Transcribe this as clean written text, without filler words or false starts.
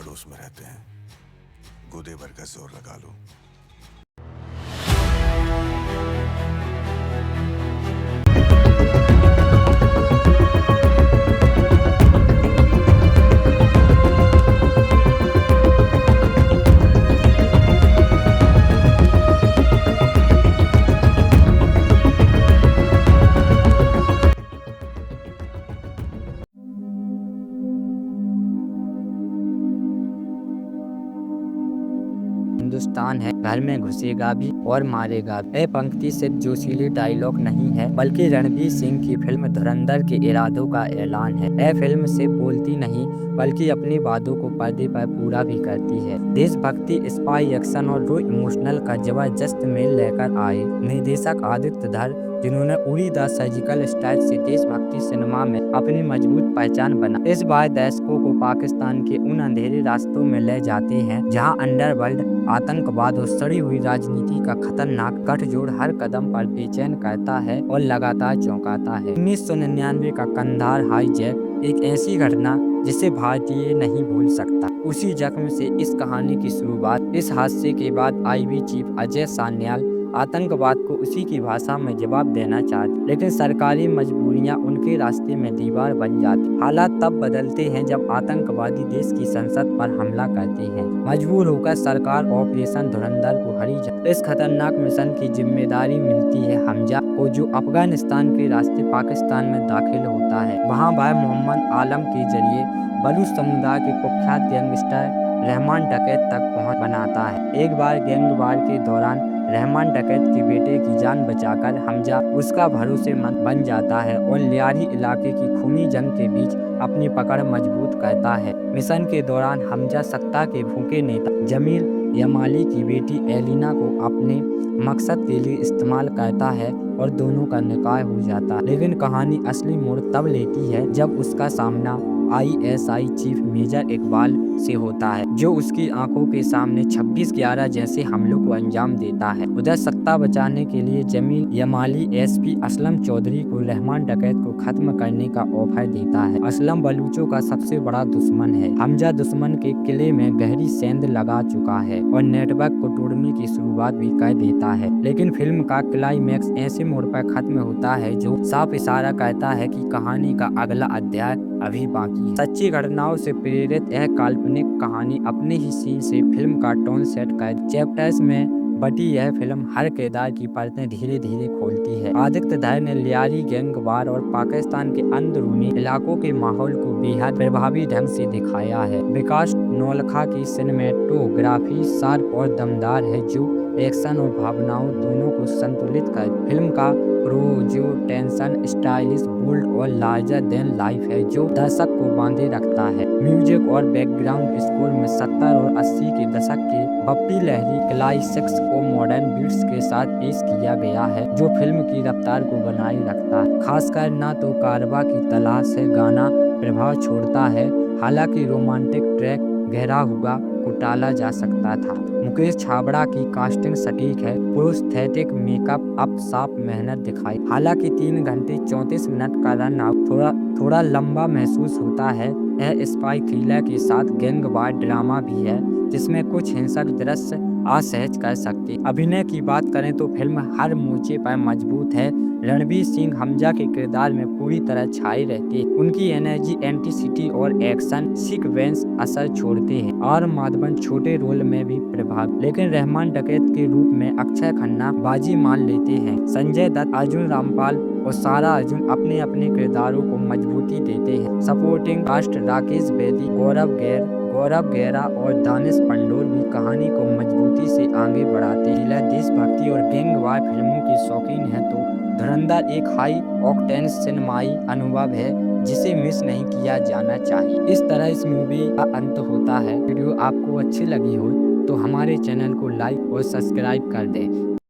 पड़ोस में रहते हैं, गोदे भर का जोर लगा लो। हिंदुस्तान है, घर में घुसेगा भी और मारेगा भी। यह पंक्ति सिर्फ जोशीले डायलॉग नहीं है, बल्कि रणवीर सिंह की फिल्म धुरंधर के इरादों का ऐलान है। यह फिल्म सिर्फ बोलती नहीं, बल्कि अपनी वादों को पर्दे पर पूरा भी करती है। देशभक्ति, स्पाई एक्शन और रो इमोशनल का जबरदस्त मेल लेकर आए निर्देशक आदित्य धर, जिन्होंने उड़ी द सर्जिकल स्ट्राइक से देशभक्ति सिनेमा में अपनी मजबूत पहचान बना। इस बार दर्शकों को पाकिस्तान के उन अंधेरे रास्तों में ले जाते हैं जहां अंडरवर्ल्ड, आतंकवाद और सड़ी हुई राजनीति का खतरनाक गठजोड़ हर कदम पर बेचैन करता है और लगातार चौंकाता है। 1999 का कंधार हाईजैक एक ऐसी घटना जिसे भारतीय नहीं भूल सकता। उसी जख्म से इस कहानी की शुरुआत। इस हादसे के बाद आईबी चीफ अजय सान्याल आतंकवाद को उसी की भाषा में जवाब देना चाहते, लेकिन सरकारी मजबूरियां उनके रास्ते में दीवार बन जाती। हालात तब बदलते हैं जब आतंकवादी देश की संसद पर हमला करते हैं। मजबूर होकर सरकार ऑपरेशन धुरंधर को हरी झंडी। इस खतरनाक मिशन की जिम्मेदारी मिलती है हमजा को, जो अफगानिस्तान के रास्ते पाकिस्तान में दाखिल होता है। वहाँ भाई मोहम्मद आलम के जरिए बलूच समुदाय के कुख्यात गैंगस्टर रहमान डकैत तक पहुंच बनाता है। एक बार गैंगवार के दौरान रहमान डकैत के बेटे की जान बचाकर हमजा उसका भरोसेमंद बन जाता है और लियारी इलाके की खूनी जंग के बीच अपनी पकड़ मजबूत करता है। मिशन के दौरान हमजा सत्ता के भूखे नेता जमील यमाली की बेटी एलिना को अपने मकसद के लिए इस्तेमाल करता है और दोनों का निकाह हो जाता है। लेकिन कहानी असली मोड़ तब लेती है जब उसका सामना ISI चीफ मेजर इकबाल से होता है, जो उसकी आंखों के सामने 26/11 जैसे हमलों को अंजाम देता है। उधर सत्ता बचाने के लिए जमील यमाली SP असलम चौधरी को रहमान डकैत को खत्म करने का ऑफर देता है। असलम बलूचों का सबसे बड़ा दुश्मन है। हमजा दुश्मन के किले में गहरी सेंध लगा चुका है और नेटवर्क को तोड़ने की शुरुआत भी कर देता है। लेकिन फिल्म का क्लाइमैक्स ऐसे मोड़ पर खत्म होता है जो साफ इशारा करता है कि कहानी का अगला अध्याय अभी बाकी है। सच्ची घटनाओं से प्रेरित यह काल्पनिक कहानी अपने ही सीन से फिल्म का टोन सेट कर चैप्टर्स में बटी यह फिल्म हर किरदार की परतें धीरे धीरे खोलती है। आदित्य धर ने लियारी गैंग वार और पाकिस्तान के अंदरूनी इलाकों के माहौल को बेहद प्रभावी ढंग से दिखाया है। विकास नौलखा की सिनेमेटोग्राफी शार्प और दमदार है, जो एक्शन और भावनाओं दोनों को संतुलित कर फिल्म का प्रोजो टेंशन स्टाइलिश, बोल्ड और लार्जर देन लाइफ है, जो दर्शक को बांधे रखता है। म्यूजिक और बैकग्राउंड स्कोर में 70 और 80 के दशक के बप्पी लहरी क्लासिक्स को मॉडर्न बीट्स के साथ पेश किया गया है, जो फिल्म की रफ्तार को बनाए रखता है। खासकर ना तो कारवा की तलाश से गाना प्रभाव छोड़ता है, हालांकि रोमांटिक ट्रैक गहरा हुआ को टाला जा सकता था। मुकेश छाबड़ा की कास्टिंग सटीक है, प्रोस्थेटिक मेकअप अप साफ मेहनत दिखाई। हालांकि 3 घंटे 34 मिनट का रन आउट थोड़ा लंबा महसूस होता है। यह स्पाई थ्रिलर के साथ गैंगवार ड्रामा भी है, जिसमें कुछ हिंसक दृश्य असहज कर सकते। अभिनय की बात करें तो फिल्म हर मोर्चे पर मजबूत है। रणवीर सिंह हमजा के किरदार में पूरी तरह छाए रहते हैं। उनकी एनर्जी, एंटीसिटी और एक्शन सीक्वेंस असर छोड़ते हैं और माधवन छोटे रोल में भी प्रभाव, लेकिन रहमान डकैत के रूप में अक्षय खन्ना बाजी मान लेते हैं। संजय दत्त, अर्जुन रामपाल और सारा अर्जुन अपने अपने किरदारों को मजबूती देते हैं। सपोर्टिंग कास्ट राकेश बेदी, गौरव गैरा और दानिश पंडोर भी कहानी को मजबूती से आगे बढ़ाते हैं। देशभक्ति और गैंगवार फिल्मों की शौकीन है तो धुरंधर एक हाई ऑक्टेन सिनेमाई अनुभव है, जिसे मिस नहीं किया जाना चाहिए। इस तरह इस मूवी का अंत होता है। वीडियो आपको अच्छी लगी हो तो हमारे चैनल को लाइक और सब्सक्राइब कर दें।